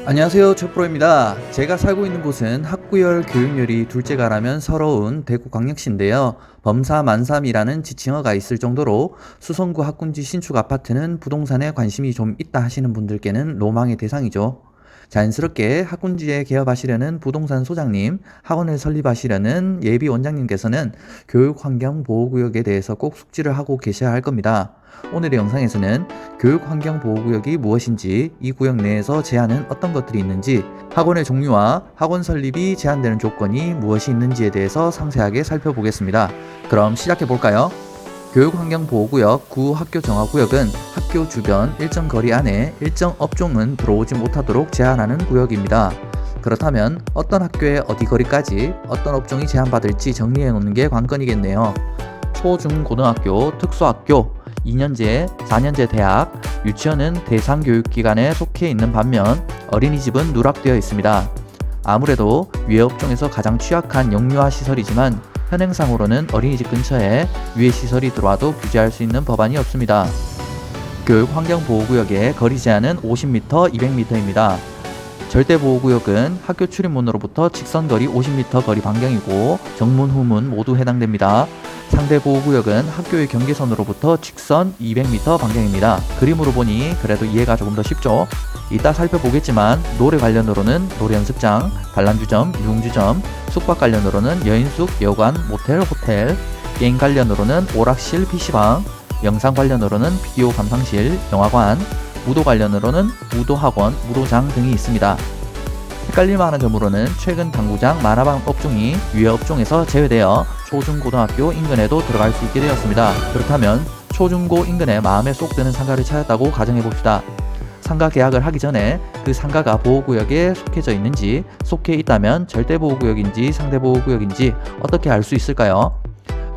안녕하세요, 최프로입니다. 제가 살고 있는 곳은 학구열 교육열이 둘째가라면 서러운 대구광역시인데요. 범사 만삼이라는 지칭어가 있을 정도로 수성구 학군지 신축 아파트는 부동산에 관심이 좀 있다 하시는 분들께는 로망의 대상이죠. 자연스럽게 학군지에 개업하시려는 부동산 소장님, 학원을 설립하시려는 예비 원장님께서는 교육환경보호구역에 대해서 꼭 숙지를 하고 계셔야 할 겁니다. 오늘의 영상에서는 교육환경보호구역이 무엇인지, 이 구역 내에서 제한은 어떤 것들이 있는지, 학원의 종류와 학원 설립이 제한되는 조건이 무엇이 있는지에 대해서 상세하게 살펴보겠습니다. 그럼 시작해볼까요? 교육환경보호구역 구학교정화구역은 학교 주변 일정 거리 안에 일정 업종은 들어오지 못하도록 제한하는 구역입니다. 그렇다면 어떤 학교의 어디 거리까지 어떤 업종이 제한받을지 정리해 놓는 게 관건이겠네요. 초, 중, 고등학교, 특수학교, 2년제, 4년제 대학, 유치원은 대상교육기관에 속해 있는 반면 어린이집은 누락되어 있습니다. 아무래도 위해 업종에서 가장 취약한 영유아 시설이지만 현행상으로는 어린이집 근처에 유해 시설이 들어와도 규제할 수 있는 법안이 없습니다. 교육환경보호구역의 거리 제한은 50m, 200m입니다. 절대보호구역은 학교 출입문으로부터 직선거리 50m 거리 반경이고 정문, 후문 모두 해당됩니다. 상대보호구역은 학교의 경계선으로부터 직선 200m 반경입니다. 그림으로 보니 그래도 이해가 조금 더 쉽죠? 이따 살펴보겠지만 노래 관련으로는 노래연습장, 단란주점, 유흥주점, 숙박 관련으로는 여인숙, 여관, 모텔, 호텔, 게임 관련으로는 오락실, PC방, 영상 관련으로는 비디오 감상실, 영화관, 무도 관련으로는 무도학원, 무도장 등이 있습니다. 헷갈릴만한 점으로는 최근 당구장, 만화방 업종이 유해 업종에서 제외되어 초중고등학교 인근에도 들어갈 수 있게 되었습니다. 그렇다면 초중고 인근에 마음에 쏙 드는 상가를 찾았다고 가정해봅시다. 상가 계약을 하기 전에 그 상가가 보호구역에 속해져 있는지, 속해 있다면 절대보호구역인지 상대보호구역인지 어떻게 알 수 있을까요?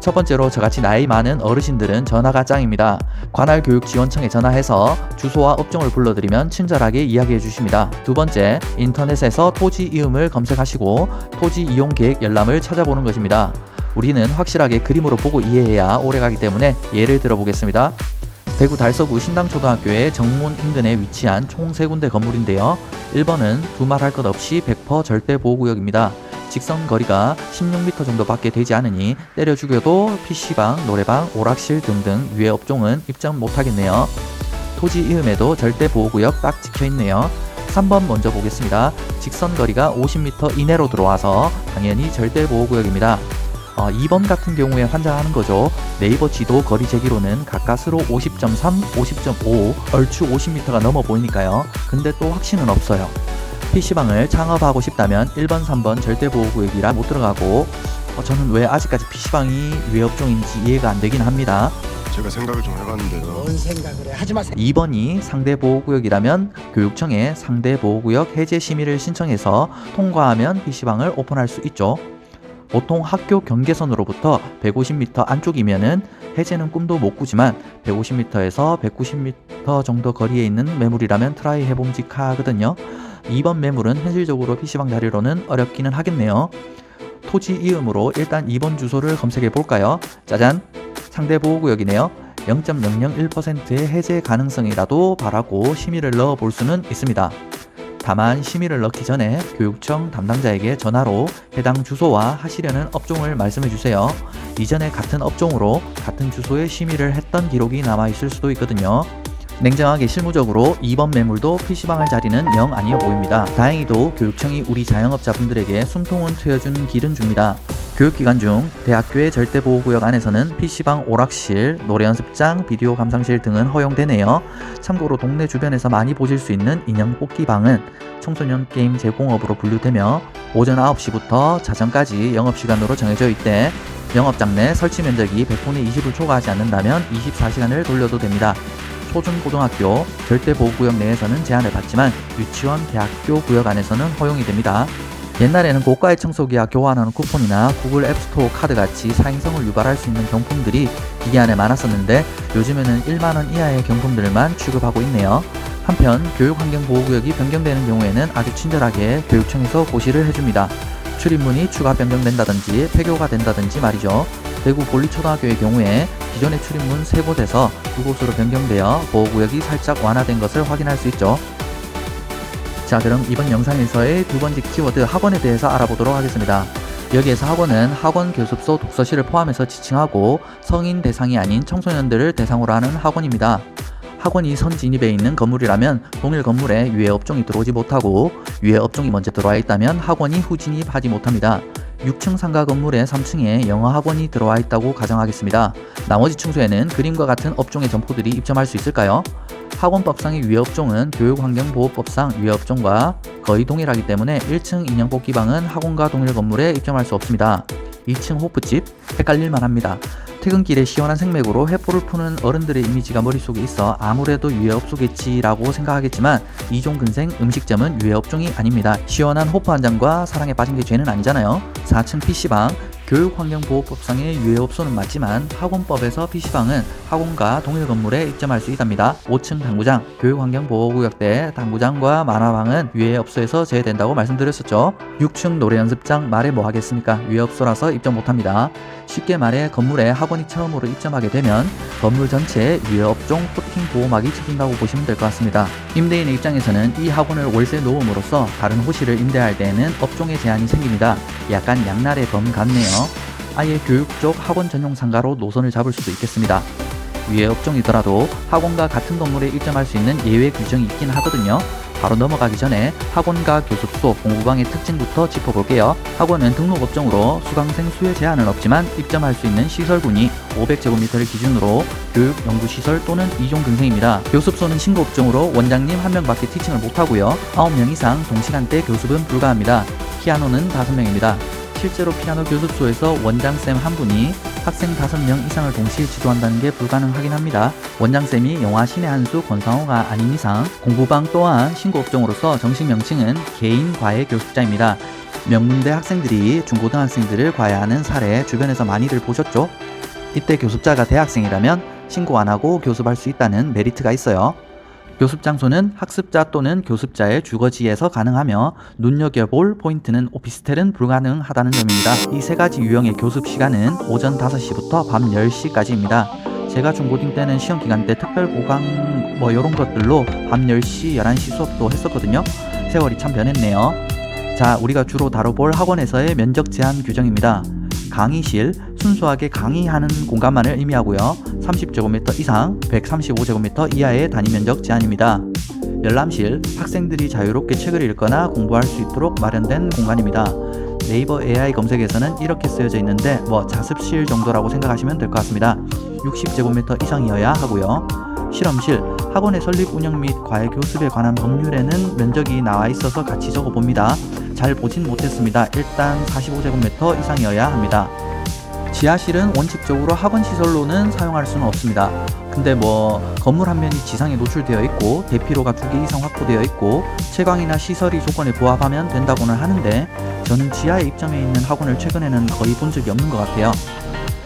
첫 번째로 저같이 나이 많은 어르신들은 전화가 짱입니다. 관할교육지원청에 전화해서 주소와 업종을 불러드리면 친절하게 이야기해 주십니다. 두 번째, 인터넷에서 토지 이음을 검색하시고 토지 이용 계획 열람을 찾아보는 것입니다. 우리는 확실하게 그림으로 보고 이해해야 오래가기 때문에 예를 들어보겠습니다. 대구 달서구 신당초등학교의 정문 인근에 위치한 총 3군데 건물인데요. 1번은 두말할 것 없이 100% 절대보호구역입니다. 직선 거리가 16m 정도밖에 되지 않으니 때려 죽여도 PC방, 노래방, 오락실 등등 유해 업종은 입점 못하겠네요. 토지 이음에도 절대보호구역 딱 찍혀있네요. 3번 먼저 보겠습니다. 직선 거리가 50m 이내로 들어와서 당연히 절대보호구역입니다. 2번 같은 경우에 환장하는 거죠. 네이버 지도 거리 재기로는 가까스로 50.3, 50.5, 얼추 50m가 넘어 보이니까요. 근데 또 확신은 없어요. PC방을 창업하고 싶다면 1번, 3번 절대보호구역이라 못 들어가고 저는 왜 아직까지 PC방이 유해 업종인지 이해가 안 되긴 합니다. 제가 생각을 좀 해봤는데요. 뭔 생각을 해? 하지 마세요. 2번이 상대보호구역이라면 교육청에 상대보호구역 해제 심의를 신청해서 통과하면 PC방을 오픈할 수 있죠. 보통 학교 경계선으로부터 150m 안쪽이면은 해제는 꿈도 못 꾸지만 150m에서 190m 정도 거리에 있는 매물이라면 트라이 해봄직하거든요. 2번 매물은 현실적으로 PC방 자리로는 어렵기는 하겠네요. 토지 이음으로 일단 2번 주소를 검색해 볼까요? 짜잔! 상대보호구역이네요. 0.001%의 해제 가능성이라도 바라고 심의를 넣어 볼 수는 있습니다. 다만 심의를 넣기 전에 교육청 담당자에게 전화로 해당 주소와 하시려는 업종을 말씀해 주세요. 이전에 같은 업종으로 같은 주소에 심의를 했던 기록이 남아 있을 수도 있거든요. 냉정하게 실무적으로 2번 매물도 PC방 할 자리는 영 아니어 보입니다. 다행히도 교육청이 우리 자영업자분들에게 숨통은 트여준 길은 줍니다. 교육기간 중 대학교의 절대보호구역 안에서는 PC방, 오락실, 노래연습장, 비디오 감상실 등은 허용되네요. 참고로 동네 주변에서 많이 보실 수 있는 인형 뽑기방은 청소년 게임 제공업으로 분류되며 오전 9시부터 자정까지 영업시간으로 정해져 있대 영업장 내 설치 면적이 100분의 20을 초과하지 않는다면 24시간을 돌려도 됩니다. 초중고등학교 절대보호구역 내에서는 제한을 받지만 유치원, 대학교 구역 안에서는 허용이 됩니다. 옛날에는 고가의 청소기와 교환하는 쿠폰이나 구글 앱스토어 카드같이 사행성을 유발할 수 있는 경품들이 기기 안에 많았었는데 요즘에는 1만원 이하의 경품들만 취급하고 있네요. 한편 교육환경보호구역이 변경되는 경우에는 아주 친절하게 교육청에서 고시를 해줍니다. 출입문이 추가 변경된다든지 폐교가 된다든지 말이죠. 대구 볼리초등학교의 경우에 기존의 출입문 3곳에서 2곳으로 변경되어 보호구역이 살짝 완화된 것을 확인할 수 있죠. 자, 그럼 이번 영상에서의 두 번째 키워드 학원에 대해서 알아보도록 하겠습니다. 여기에서 학원은 학원 교습소 독서실을 포함해서 지칭하고 성인 대상이 아닌 청소년들을 대상으로 하는 학원입니다. 학원이 선진입에 있는 건물이라면 동일 건물에 유해 업종이 들어오지 못하고 유해 업종이 먼저 들어와 있다면 학원이 후진입하지 못합니다. 6층 상가 건물의 3층에 영어 학원이 들어와 있다고 가정하겠습니다. 나머지 층수에는 그림과 같은 업종의 점포들이 입점할 수 있을까요? 학원법상의 유해 업종은 교육환경보호법상 유해 업종과 거의 동일하기 때문에 1층 인형뽑기방은 학원과 동일 건물에 입점할 수 없습니다. 2층 호프집 헷갈릴만 합니다. 퇴근길에 시원한 생맥으로 회포를 푸는 어른들의 이미지가 머릿속에 있어 아무래도 유해업소겠지라고 생각하겠지만 이종근생 음식점은 유해업종이 아닙니다. 시원한 호프 한 잔과 사랑에 빠진 게 죄는 아니잖아요. 4층 PC방 교육환경보호법상의 유해업소는 맞지만 학원법에서 PC방은 학원과 동일 건물에 입점할 수 있답니다. 5층 당구장 교육환경보호구역대 당구장과 만화방은 유해업소에서 제외된다고 말씀드렸었죠. 6층 노래연습장 말해 뭐 하겠습니까? 유해업소라서 입점 못합니다. 쉽게 말해 건물에 학원이 처음으로 입점하게 되면 건물 전체에 유해업종 코팅 보호막이 쳐진다고 보시면 될 것 같습니다. 임대인의 입장에서는 이 학원을 월세 놓음으로써 다른 호실을 임대할 때에는 업종의 제한이 생깁니다. 약간 양날의 검 같네요. 아예 교육 쪽 학원 전용 상가로 노선을 잡을 수도 있겠습니다. 유해 업종이더라도 학원과 같은 건물에 입점할 수 있는 예외 규정이 있긴 하거든요. 바로 넘어가기 전에 학원과 교습소, 공부방의 특징부터 짚어볼게요. 학원은 등록 업종으로 수강생 수의 제한은 없지만 입점할 수 있는 시설군이 500제곱미터를 기준으로 교육, 연구시설 또는 이종근생입니다. 교습소는 신고 업종으로 원장님 1명밖에 티칭을 못하고요. 9명 이상 동시간대 교습은 불가합니다. 피아노는 5명입니다. 실제로 피아노 교습소에서 원장쌤 한 분이 학생 5명 이상을 동시에 지도한다는 게 불가능하긴 합니다. 원장쌤이 영화 신의 한 수 권상우가 아닌 이상 공부방 또한 신고업종으로서 정식 명칭은 개인 과외 교습자입니다. 명문대 학생들이 중고등학생들을 과외하는 사례 주변에서 많이들 보셨죠? 이때 교습자가 대학생이라면 신고 안 하고 교습할 수 있다는 메리트가 있어요. 교습 장소는 학습자 또는 교습자의 주거지에서 가능하며 눈여겨볼 포인트는 오피스텔은 불가능하다는 점입니다. 이 세 가지 유형의 교습 시간은 오전 5시부터 밤 10시까지입니다. 제가 중고딩 때는 시험 기간 때 특별 보강 이런 것들로 밤 10시, 11시 수업도 했었거든요. 세월이 참 변했네요. 자, 우리가 주로 다뤄볼 학원에서의 면적 제한 규정입니다. 강의실, 순수하게 강의하는 공간만을 의미하고요. 30제곱미터 이상, 135제곱미터 이하의 단위면적 제한입니다. 열람실, 학생들이 자유롭게 책을 읽거나 공부할 수 있도록 마련된 공간입니다. 네이버 AI 검색에서는 이렇게 쓰여져 있는데 자습실 정도라고 생각하시면 될 것 같습니다. 60제곱미터 이상이어야 하고요. 실험실, 학원의 설립 운영 및 과외 교습에 관한 법률에는 면적이 나와 있어서 같이 적어봅니다. 잘 보진 못했습니다. 일단 45제곱미터 이상이어야 합니다. 지하실은 원칙적으로 학원 시설로는 사용할 수는 없습니다. 근데 건물 한 면이 지상에 노출되어 있고 대피로가 2개 이상 확보되어 있고 채광이나 시설이 조건에 부합하면 된다고는 하는데 저는 지하에 입점해 있는 학원을 최근에는 거의 본 적이 없는 것 같아요.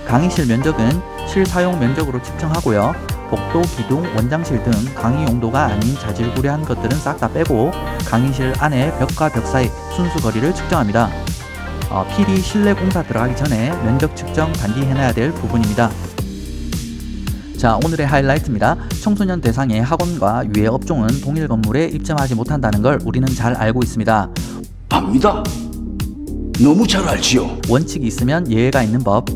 강의실 면적은 실사용 면적으로 측정하고요. 복도, 기둥, 원장실 등 강의 용도가 아닌 자질구레한 것들은 싹 다 빼고 강의실 안에 벽과 벽 사이 순수 거리를 측정합니다. 필히 실내 공사 들어가기 전에 면적 측정 단디 해놔야 될 부분입니다. 자, 오늘의 하이라이트입니다. 청소년 대상의 학원과 유해 업종은 동일 건물에 입점하지 못한다는 걸 우리는 잘 알고 있습니다. 압니다. 너무 잘 알지요. 원칙이 있으면 예외가 있는 법.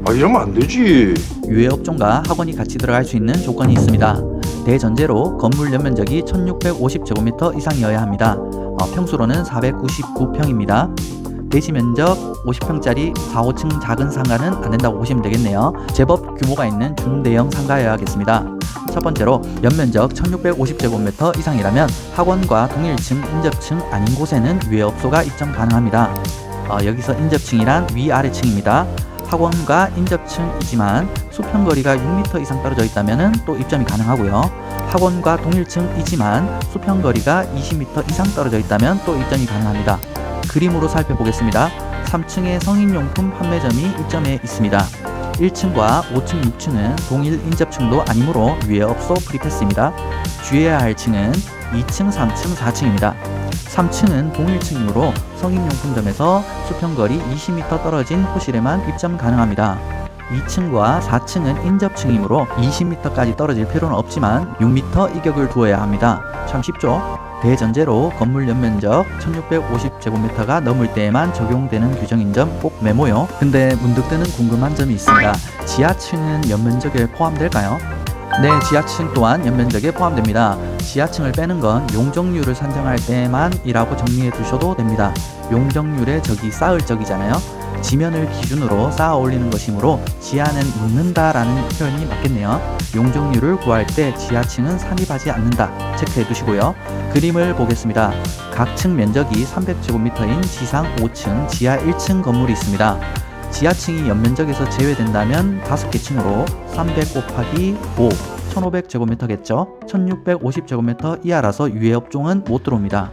이러면 안 되지. 유해 업종과 학원이 같이 들어갈 수 있는 조건이 있습니다. 대전제로 건물 연면적이 1650제곱미터 이상이어야 합니다. 평수로는 499평입니다. 대지 면적 50평짜리 4, 5층 작은 상가는 안 된다고 보시면 되겠네요. 제법 규모가 있는 중대형 상가여야겠습니다. 첫 번째로 연면적 1650제곱미터 이상이라면 학원과 동일층, 인접층 아닌 곳에는 유해업소가 입점 가능합니다. 여기서 인접층이란 위아래층입니다. 학원과 인접층이지만 수평거리가 6m 이상 떨어져 있다면 또 입점이 가능하고요. 학원과 동일층이지만 수평거리가 20m 이상 떨어져 있다면 또 입점이 가능합니다. 그림으로 살펴보겠습니다. 3층의 성인용품 판매점이 입점해 있습니다. 1층과 5층, 6층은 동일 인접층도 아니므로 유해업소 프리패스입니다. 주의해야 할 층은 2층, 3층, 4층입니다. 3층은 동일층이므로 성인용품점에서 수평거리 20m 떨어진 호실에만 입점 가능합니다. 2층과 4층은 인접층이므로 20m까지 떨어질 필요는 없지만 6m 이격을 두어야 합니다. 참 쉽죠? 대전제로 건물 연면적 1650제곱미터가 넘을 때에만 적용되는 규정인 점 꼭 메모요. 근데 문득 드는 궁금한 점이 있습니다. 지하층은 연면적에 포함될까요? 네, 지하층 또한 연면적에 포함됩니다. 지하층을 빼는 건 용적률을 산정할 때만이라고 정리해 두셔도 됩니다. 용적률의 적이 쌓을 적이잖아요. 지면을 기준으로 쌓아 올리는 것이므로 지하는 묻는다라는 표현이 맞겠네요. 용적률을 구할 때 지하층은 산입하지 않는다 체크해 두시고요. 그림을 보겠습니다. 각 층 면적이 300제곱미터인 지상 5층, 지하 1층 건물이 있습니다. 지하층이 연면적에서 제외된다면 5개 층으로 300 곱하기 5, 1500제곱미터겠죠. 1650제곱미터 이하라서 유해 업종은 못 들어옵니다.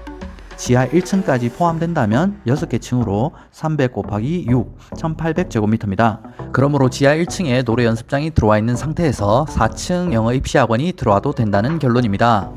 지하 1층까지 포함된다면 6개 층으로 300 곱하기 6, 1800제곱미터입니다. 그러므로 지하 1층에 노래 연습장이 들어와 있는 상태에서 4층 영어 입시학원이 들어와도 된다는 결론입니다.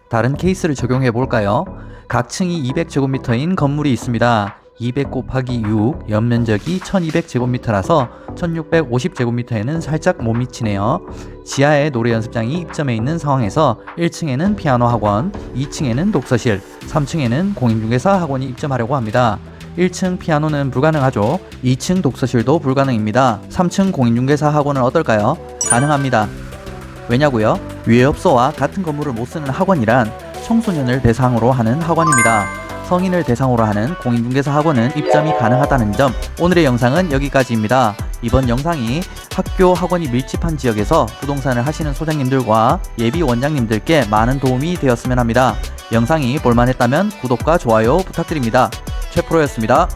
다른 케이스를 적용해 볼까요? 각 층이 200제곱미터인 건물이 있습니다. 200 곱하기 6, 연면적이 1200제곱미터라서 1650제곱미터에는 살짝 못 미치네요. 지하에 노래 연습장이 입점해 있는 상황에서 1층에는 피아노 학원, 2층에는 독서실, 3층에는 공인중개사 학원이 입점하려고 합니다. 1층 피아노는 불가능하죠. 2층 독서실도 불가능입니다. 3층 공인중개사 학원은 어떨까요? 가능합니다. 왜냐고요? 유해업소와 같은 건물을 못 쓰는 학원이란 청소년을 대상으로 하는 학원입니다. 성인을 대상으로 하는 공인중개사 학원은 입점이 가능하다는 점. 오늘의 영상은 여기까지입니다. 이번 영상이 학교 학원이 밀집한 지역에서 부동산을 하시는 소장님들과 예비 원장님들께 많은 도움이 되었으면 합니다. 영상이 볼만했다면 구독과 좋아요 부탁드립니다. 최프로였습니다.